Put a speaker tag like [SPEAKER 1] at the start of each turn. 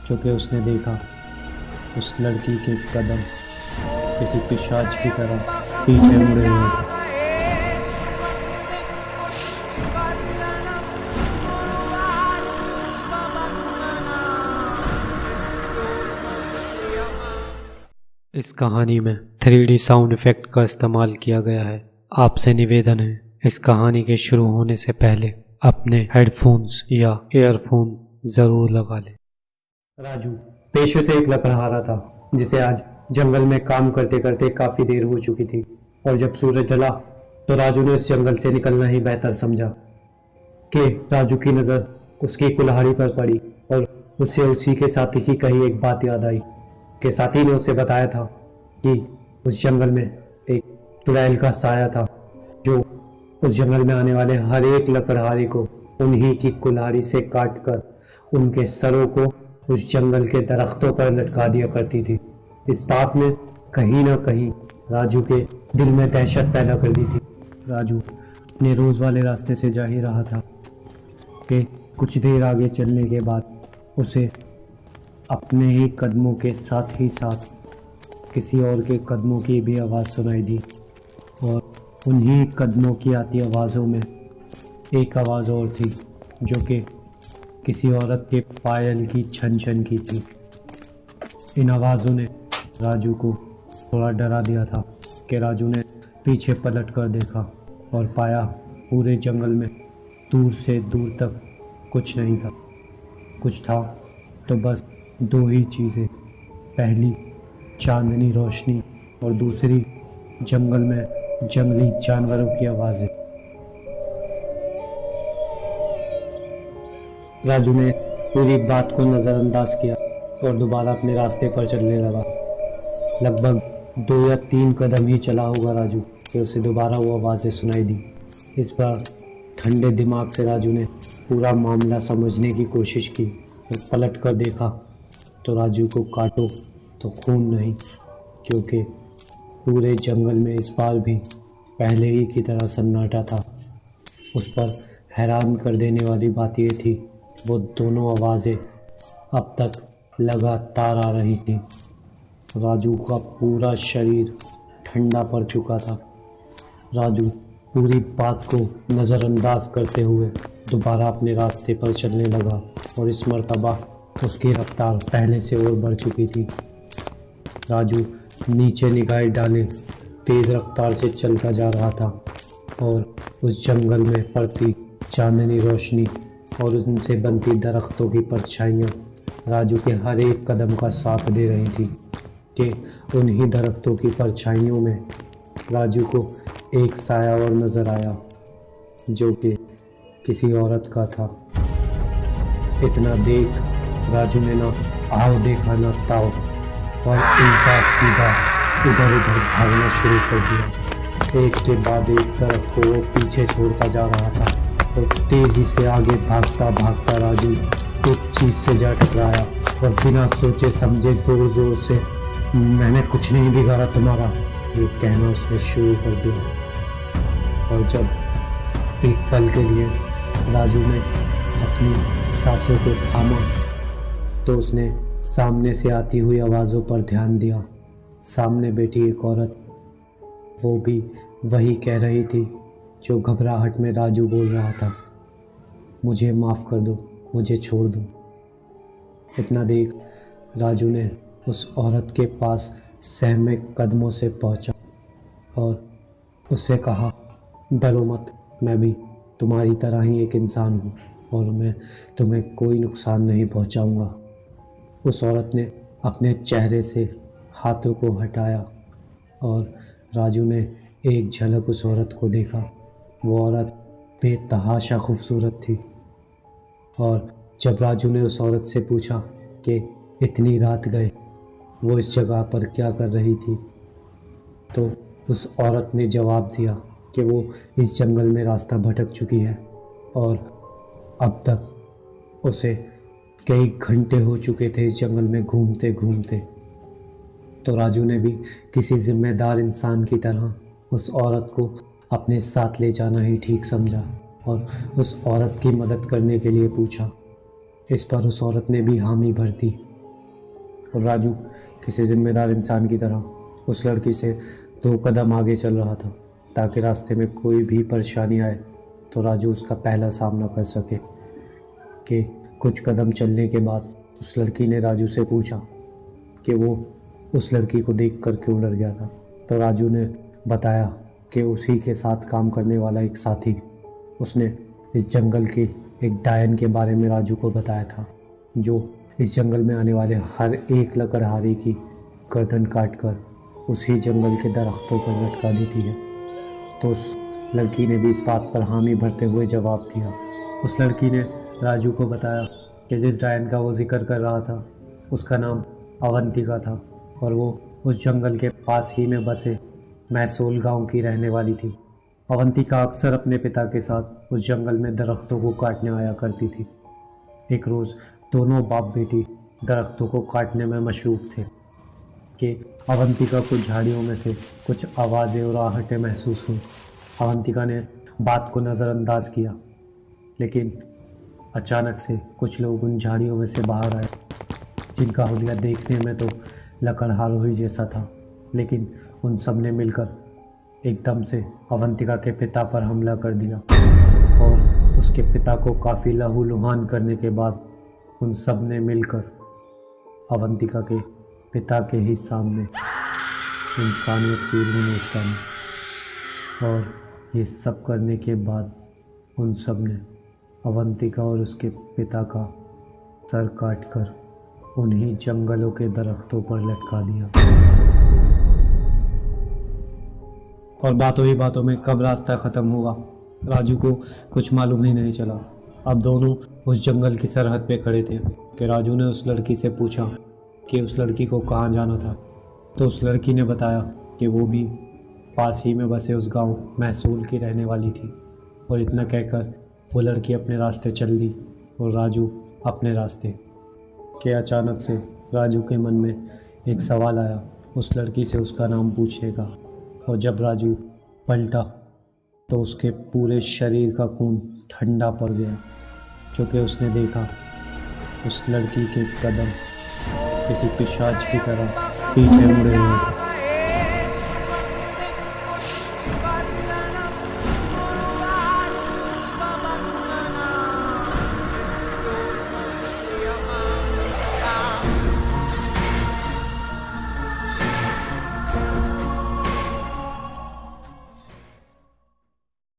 [SPEAKER 1] क्योंकि उसने देखा उस लड़की के कदम किसी पिशाच की तरह पीछे मुड़े हुए थे। इस कहानी में 3D साउंड इफेक्ट का इस्तेमाल किया गया है। आपसे निवेदन है, इस कहानी के शुरू होने से पहले अपने हेडफोन्स या ईयरफोन जरूर लगा लें। राजू पेशे से एक लकड़हारा था जिसे आज जंगल में काम करते करते काफी देर हो चुकी थी, और जब सूरज ढला तो राजू ने इस जंगल से निकलना ही बेहतर समझा कि राजू की नज़र उसकी कुल्हाड़ी पर पड़ी और उसे उसी के साथी की कही एक बात याद आई कि साथी ने उसे बताया था कि उस जंगल में एक चुड़ैल का साया था जो उस जंगल में आने वाले हर एक लकड़हारे को उन्हीं की कुल्हाड़ी से काटकर उनके सरों को उस जंगल के दरख्तों पर लटका दिया करती थी। इस बात ने कहीं ना कहीं राजू के दिल में दहशत पैदा कर दी थी। राजू अपने रोज वाले रास्ते से जा ही रहा था कि कुछ देर आगे चलने के बाद उसे अपने ही कदमों के साथ ही साथ किसी और के कदमों की भी आवाज़ सुनाई दी, और उन्हीं कदमों की आती आवाज़ों में एक आवाज़ और थी जो कि किसी औरत के पायल की छन छन की थी। इन आवाज़ों ने राजू को थोड़ा डरा दिया था कि राजू ने पीछे पलट कर देखा और पाया पूरे जंगल में दूर से दूर तक कुछ नहीं था। कुछ था तो बस दो ही चीज़ें, पहली चांदनी रोशनी और दूसरी जंगल में जंगली जानवरों की आवाज़ें। राजू ने पूरी बात को नज़रअंदाज किया और दोबारा अपने रास्ते पर चलने लगा। लगभग 2 या 3 कदम ही चला होगा राजू कि उसे दोबारा वो आवाज़ें सुनाई दी। इस बार ठंडे दिमाग से राजू ने पूरा मामला समझने की कोशिश की और पलट कर देखा तो राजू को काटो तो खून नहीं, क्योंकि पूरे जंगल में इस बार भी पहले ही की तरह सन्नाटा था। उस पर हैरान कर देने वाली बात ये थी, वो दोनों आवाज़ें अब तक लगातार आ रही थी। राजू का पूरा शरीर ठंडा पड़ चुका था। राजू पूरी बात को नज़रअंदाज करते हुए दोबारा अपने रास्ते पर चलने लगा, और इस मर्तबा उसकी रफ्तार पहले से और बढ़ चुकी थी। राजू नीचे निगाह डाले तेज़ रफ्तार से चलता जा रहा था, और उस जंगल में पड़ती चांदनी रोशनी और उनसे बनती दरख्तों की परछाइयाँ राजू के हर एक कदम का साथ दे रही थी कि उन्हीं दरख्तों की परछाइयों में राजू को एक साया और नज़र आया जो कि किसी औरत का था। इतना देख राजू ने ना आओ देखा ना ताओ, और उल्टा सीधा इधर उधर भागना शुरू कर दिया। एक के बाद एक दरख्त को वो पीछे छोड़ता जा रहा था, और तेज़ी से आगे भागता भागता राजू एक चीज़ से जा टकराया और बिना सोचे समझे ज़ोर ज़ोर से मैंने कुछ नहीं बिगाड़ा तुम्हारा, ये कहना उसने शुरू कर दिया। और जब एक पल के लिए राजू ने अपनी सांसों को थामा तो उसने सामने से आती हुई आवाज़ों पर ध्यान दिया। सामने बैठी एक औरत, वो भी वही कह रही थी जो घबराहट में राजू बोल रहा था, मुझे माफ़ कर दो, मुझे छोड़ दो। इतना देख राजू ने उस औरत के पास सहमे कदमों से पहुंचा और उससे कहा, डरो मत, मैं भी तुम्हारी तरह ही एक इंसान हूँ और मैं तुम्हें कोई नुकसान नहीं पहुँचाऊँगा। उस औरत ने अपने चेहरे से हाथों को हटाया और राजू ने एक झलक उस औरत को देखा। वो औरत बेतहाशा खूबसूरत थी, और जब राजू ने उस औरत से पूछा कि इतनी रात गए वो इस जगह पर क्या कर रही थी, तो उस औरत ने जवाब दिया कि वो इस जंगल में रास्ता भटक चुकी है और अब तक उसे कई घंटे हो चुके थे इस जंगल में घूमते घूमते। तो राजू ने भी किसी जिम्मेदार इंसान की तरह उस औरत को अपने साथ ले जाना ही ठीक समझा और उस औरत की मदद करने के लिए पूछा। इस पर उस औरत ने भी हामी भर दी और राजू किसी जिम्मेदार इंसान की तरह उस लड़की से 2 कदम आगे चल रहा था ताकि रास्ते में कोई भी परेशानी आए तो राजू उसका पहला सामना कर सके। कि कुछ कदम चलने के बाद उस लड़की ने राजू से पूछा कि वो उस लड़की को देखकर क्यों डर गया था। तो राजू ने बताया कि उसी के साथ काम करने वाला एक साथी उसने इस जंगल के एक डायन के बारे में राजू को बताया था, जो इस जंगल में आने वाले हर एक लकड़हारे की गर्दन काटकर उसी जंगल के दरख्तों पर लटका देती है। तो उस लड़की ने भी इस बात पर हामी भरते हुए जवाब दिया। उस लड़की ने राजू को बताया कि जिस डायन का वो जिक्र कर रहा था उसका नाम अवंतिका था और वो उस जंगल के पास ही में बसे मैसूल गांव की रहने वाली थी। अवंतिका अक्सर अपने पिता के साथ उस जंगल में दरख्तों को काटने आया करती थी। एक रोज़ दोनों बाप बेटी दरख्तों को काटने में मशरूफ़ थे कि अवंतिका को झाड़ियों में से कुछ आवाज़ें और आहटें महसूस हुई। अवंतिका ने बात को नज़रअंदाज किया, लेकिन अचानक से कुछ लोग उन झाड़ियों में से बाहर आए, जिनका हुलिया देखने में तो लकड़हारों ही जैसा था, लेकिन उन सब ने मिलकर एकदम से अवंतिका के पिता पर हमला कर दिया और उसके पिता को काफ़ी लहूलुहान करने के बाद उन सब ने मिलकर अवंतिका के पिता के ही सामने इंसानियत की रूह नोच डाली। और ये सब करने के बाद उन सब ने अवंतिका और उसके पिता का सर काटकर उन्हीं जंगलों के दरख्तों पर लटका दिया। और बातों ही बातों में कब रास्ता ख़त्म हुआ राजू को कुछ मालूम ही नहीं चला। अब दोनों उस जंगल की सरहद पे खड़े थे कि राजू ने उस लड़की से पूछा कि उस लड़की को कहाँ जाना था। तो उस लड़की ने बताया कि वो भी पास ही में बसे उस गांव मैसूल की रहने वाली थी। और इतना कहकर वो लड़की अपने रास्ते चल दी और राजू अपने रास्ते। कि अचानक से राजू के मन में एक सवाल आया उस लड़की से उसका नाम पूछने का। और जब राजू पलटा तो उसके पूरे शरीर का खून ठंडा पड़ गया, क्योंकि उसने देखा उस लड़की के कदम किसी पिशाच की तरह पीछे मुड़े हुए थे।